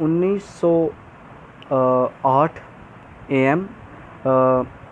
1908 AM